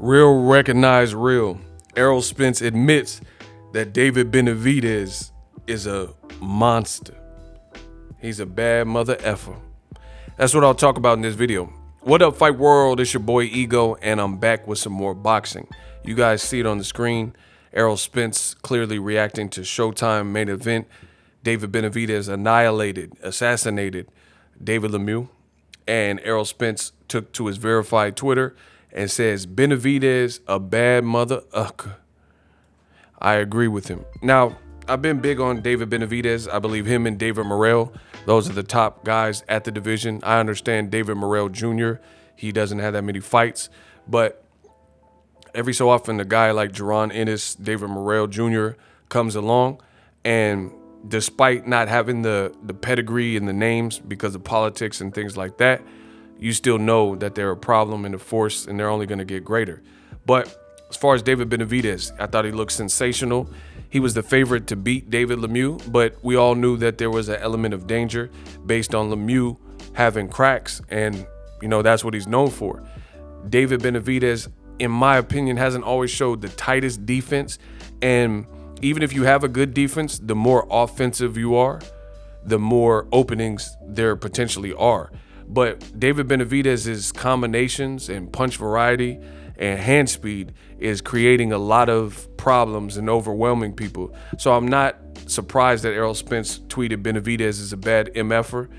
Real recognize real. Errol Spence admits that David Benavidez is a monster. He's a bad mother effer. That's what I'll talk about in this video. What up, Fight World? It's your boy Ego, and I'm back with some more boxing. You guys see it on the screen. Errol Spence clearly reacting to Showtime main event. David Benavidez assassinated David Lemieux. And Errol Spence took to his verified Twitter and says, Benavidez, a bad mother ucker. I agree with him. Now, I've been big on David Benavidez. I believe him and David Morrell, those are the top guys at the division. I understand David Morrell Jr., he doesn't have that many fights, but every so often a guy like Jaron Ennis, David Morrell Jr. comes along, and despite not having the pedigree and the names because of politics and things like that, you still know that they're a problem and a force, and they're only going to get greater. But as far as David Benavidez, I thought he looked sensational. He was the favorite to beat David Lemieux, but we all knew that there was an element of danger based on Lemieux having cracks, and you know that's what he's known for. David Benavidez, in my opinion, hasn't always showed the tightest defense, and even if you have a good defense, the more offensive you are, the more openings there potentially are. But David Benavidez's combinations and punch variety and hand speed is creating a lot of problems and overwhelming people. So I'm not surprised that Errol Spence tweeted Benavidez is a bad MF'er,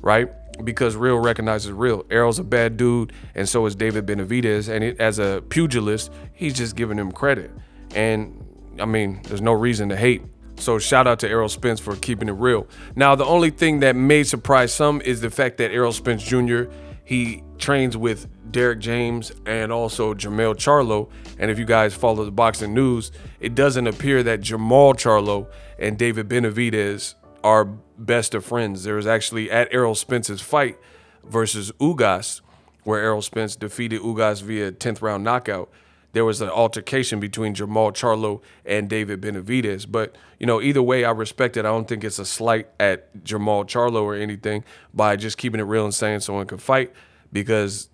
right? Because real recognizes real. Errol's a bad dude, and so is David Benavidez. And as a pugilist, he's just giving him credit. And I mean, there's no reason to hate. So shout out to Errol Spence for keeping it real. Now, the only thing that may surprise some is the fact that Errol Spence Jr., he trains with Derek James and also Jermell Charlo. And if you guys follow the boxing news, it doesn't appear that Jermell Charlo and David Benavidez are best of friends. There was actually at Errol Spence's fight versus Ugas, where Errol Spence defeated Ugas via 10th round knockout, there was an altercation between Jermell Charlo and David Benavidez. But, you know, either way, I respect it. I don't think it's a slight at Jermell Charlo or anything by just keeping it real and saying someone can fight, because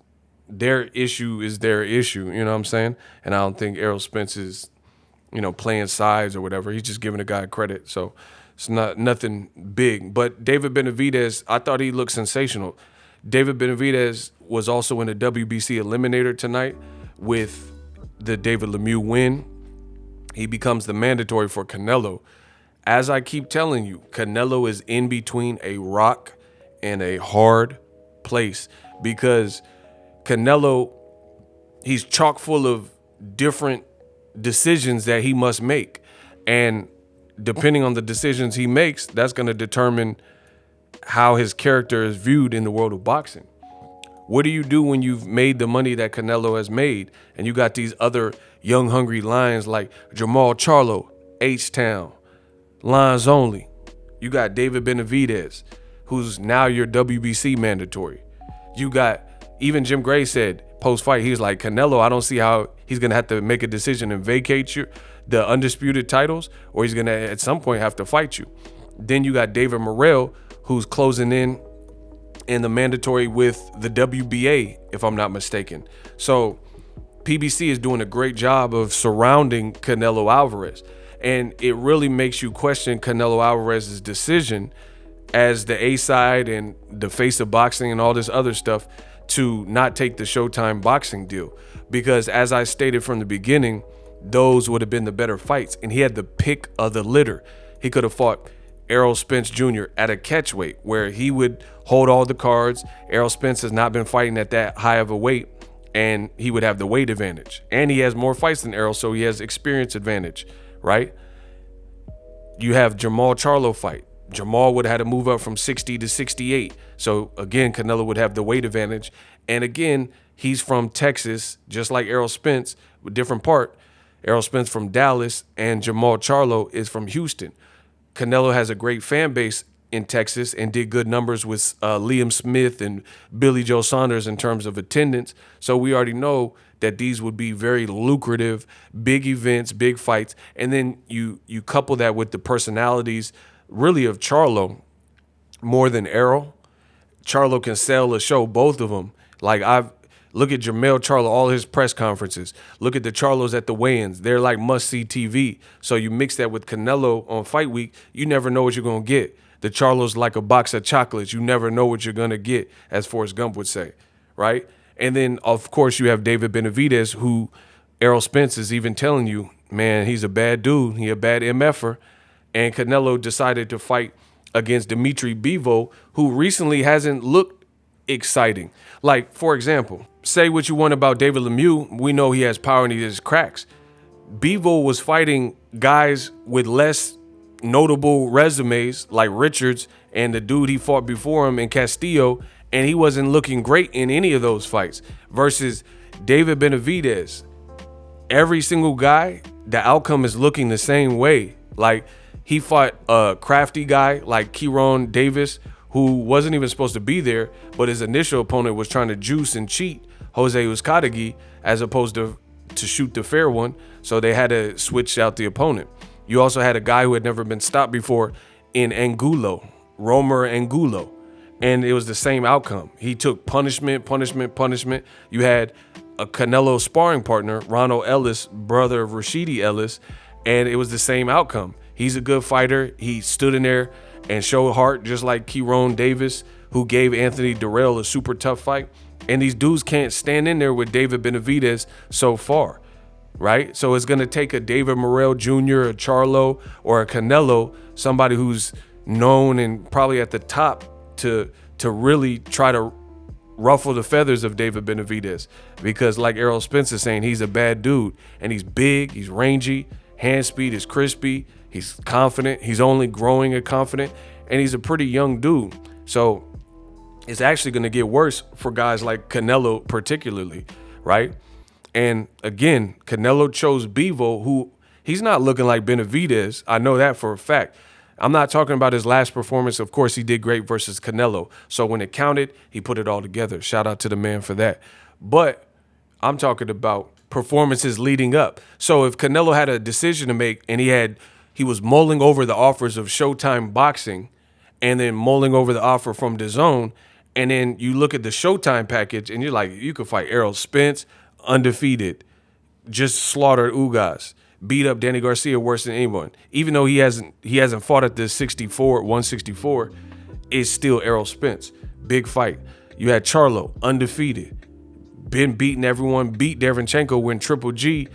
their issue is their issue, you know what I'm saying? And I don't think Errol Spence is, you know, playing sides or whatever. He's just giving a guy credit. So it's not nothing big. But David Benavidez, I thought he looked sensational. David Benavidez was also in the WBC Eliminator tonight with the David Lemieux win. He becomes the mandatory for Canelo. As I keep telling you, Canelo is in between a rock and a hard place, because Canelo, he's chock full of different decisions that he must make. And depending on the decisions he makes, that's going to determine how his character is viewed in the world of boxing. What do you do when you've made the money that Canelo has made and you got these other young, hungry lions like Jermell Charlo, H-Town, Lines Only? You got David Benavidez, who's now your WBC mandatory. You got, even Jim Gray said post-fight, he was like, Canelo, I don't see how he's going to have to make a decision and vacate the undisputed titles, or he's going to at some point have to fight you. Then you got David Morrell, who's closing in the mandatory with the WBA, if I'm not mistaken. So PBC is doing a great job of surrounding Canelo Alvarez. And it really makes you question Canelo Alvarez's decision as the A-side and the face of boxing and all this other stuff to not take the Showtime boxing deal. Because as I stated from the beginning, those would have been the better fights. And he had the pick of the litter. He could have fought Errol Spence Jr. at a catchweight where he would hold all the cards. Errol Spence has not been fighting at that high of a weight, and he would have the weight advantage. And he has more fights than Errol, so he has experience advantage, right? You have Jermell Charlo fight. Jermell would have had to move up from 60 to 68. So again, Canelo would have the weight advantage. And again, he's from Texas, just like Errol Spence, with different part. Errol Spence from Dallas and Jermell Charlo is from Houston. Canelo has a great fan base in Texas and did good numbers with Liam Smith and Billy Joe Saunders in terms of attendance. So we already know that these would be very lucrative, big events, big fights. And then you couple that with the personalities really of Charlo more than Errol. Charlo can sell a show, both of them. Like Look at Jermell Charlo, all his press conferences. Look at the Charlos at the weigh-ins. They're like must-see TV. So you mix that with Canelo on fight week, you never know what you're going to get. The Charlo's like a box of chocolates. You never know what you're going to get, as Forrest Gump would say, right? And then, of course, you have David Benavidez, who Errol Spence is even telling you, man, he's a bad dude. He a bad MF'er. And Canelo decided to fight against Dmitry Bivol, who recently hasn't looked exciting. Like, for example, say what you want about David Lemieux. We know he has power and he has cracks. Bivol was fighting guys with less notable resumes like Richards and the dude he fought before him in Castillo, and he wasn't looking great in any of those fights. Versus David Benavidez, every single guy, the outcome is looking the same way. Like, he fought a crafty guy like Kieron Davis, who wasn't even supposed to be there, but his initial opponent was trying to juice and cheat Jose Uzcategui as opposed to shoot the fair one, so they had to switch out the opponent. You also had a guy who had never been stopped before in Angulo, Romer Angulo, and it was the same outcome. He took punishment. You had a Canelo sparring partner, Ronald Ellis, brother of Rashidi Ellis, and it was the same outcome. He's a good fighter. He stood in there and showed heart, just like Kieron Davis, who gave Anthony Durrell a super tough fight. And these dudes can't stand in there with David Benavidez so far, right? So it's going to take a David Morrell Jr., a Charlo, or a Canelo, somebody who's known and probably at the top to really try to ruffle the feathers of David Benavidez. Because like Errol Spence is saying, he's a bad dude. And he's big, he's rangy, hand speed is crispy, he's confident, he's only growing and confident, and he's a pretty young dude. So it's actually going to get worse for guys like Canelo particularly, right? And again, Canelo chose Bivol, who he's not looking like Benavidez. I know that for a fact. I'm not talking about his last performance. Of course, he did great versus Canelo. So when it counted, he put it all together. Shout out to the man for that. But I'm talking about performances leading up. So if Canelo had a decision to make and he was mulling over the offers of Showtime Boxing and then mulling over the offer from DAZN, and then you look at the Showtime package and you're like, you could fight Errol Spence, undefeated, just slaughtered Ugas, beat up Danny Garcia worse than anyone. Even though he hasn't fought at the 164, it's still Errol Spence. Big fight. You had Charlo, undefeated, been beating everyone, beat Derevyanchenko when Triple G,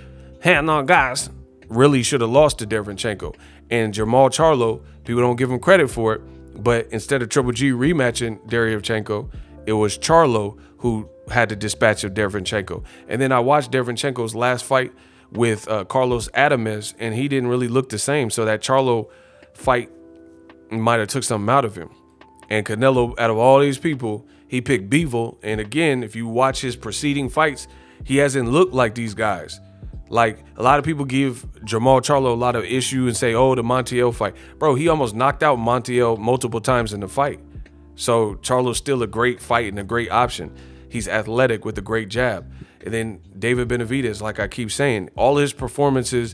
hand on guys, really should have lost to Derevyanchenko. And Jermell Charlo, people don't give him credit for it, but instead of Triple G rematching Derevyanchenko, it was Charlo who had to dispatch of Derevyanchenko. And then I watched Derevyanchenko's last fight with Carlos Adames, and he didn't really look the same. So that Charlo fight might have took something out of him. And Canelo, out of all these people, he picked Bivol. And again, if you watch his preceding fights, he hasn't looked like these guys. Like, a lot of people give Jermell Charlo a lot of issue and say, oh, the Montiel fight. Bro, he almost knocked out Montiel multiple times in the fight. So Charlo's still a great fight and a great option. He's athletic with a great jab. And then David Benavidez, like I keep saying, all his performances,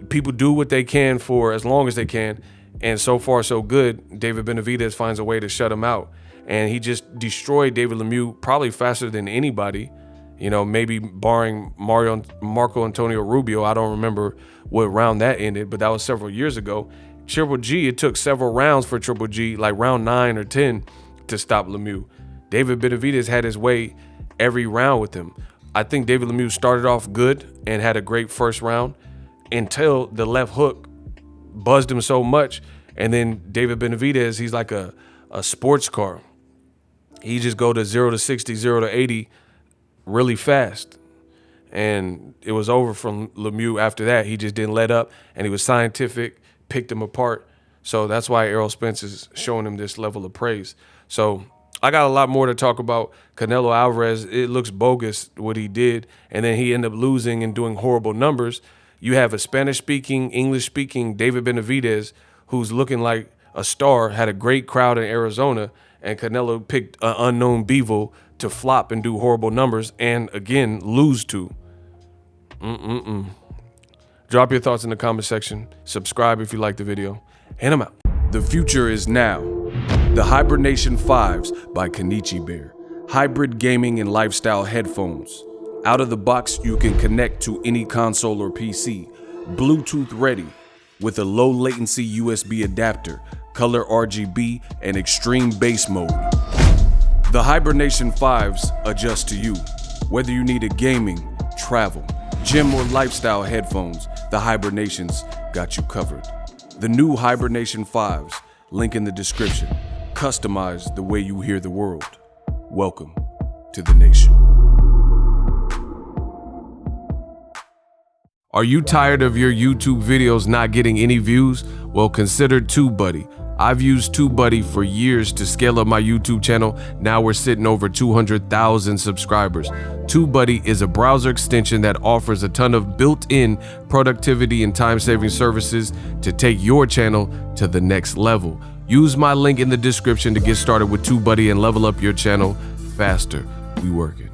people do what they can for as long as they can. And so far, so good. David Benavidez finds a way to shut him out. And he just destroyed David Lemieux probably faster than anybody. You know, maybe barring Marco Antonio Rubio. I don't remember what round that ended, but that was several years ago. Triple G, it took several rounds for Triple G, like round 9 or 10, to stop Lemieux. David Benavidez had his way every round with him. I think David Lemieux started off good and had a great first round until the left hook buzzed him so much. And then David Benavidez, he's like a sports car. He just go to 0 to 60, 0 to 80 really fast. And it was over from Lemieux after that. He just didn't let up, and he was scientific, picked him apart. So that's why Errol Spence is showing him this level of praise. So I got a lot more to talk about. Canelo Alvarez, it looks bogus what he did, and then he ended up losing and doing horrible numbers. You have a Spanish-speaking, English-speaking David Benavidez who's looking like a star, had a great crowd in Arizona, and Canelo picked an unknown Bivol to flop and do horrible numbers and, again, lose to. Drop your thoughts in the comment section. Subscribe if you like the video. And I'm out. The future is now. The Hibernation 5s by Kenichi Bear. hybrid gaming and lifestyle headphones. Out of the box, you can connect to any console or PC, Bluetooth ready, with a low latency USB adapter, color RGB, and extreme bass mode. The Hibernation 5s adjust to you. Whether you need a gaming, travel, gym, or lifestyle headphones, the Hibernations got you covered. The new Hibernation 5s, link in the description, customize the way you hear the world. Welcome to the nation. Are you tired of your YouTube videos not getting any views? Well, consider TubeBuddy. I've used TubeBuddy for years to scale up my YouTube channel. Now we're sitting over 200,000 subscribers. TubeBuddy is a browser extension that offers a ton of built-in productivity and time-saving services to take your channel to the next level. Use my link in the description to get started with TubeBuddy and level up your channel faster. We work it.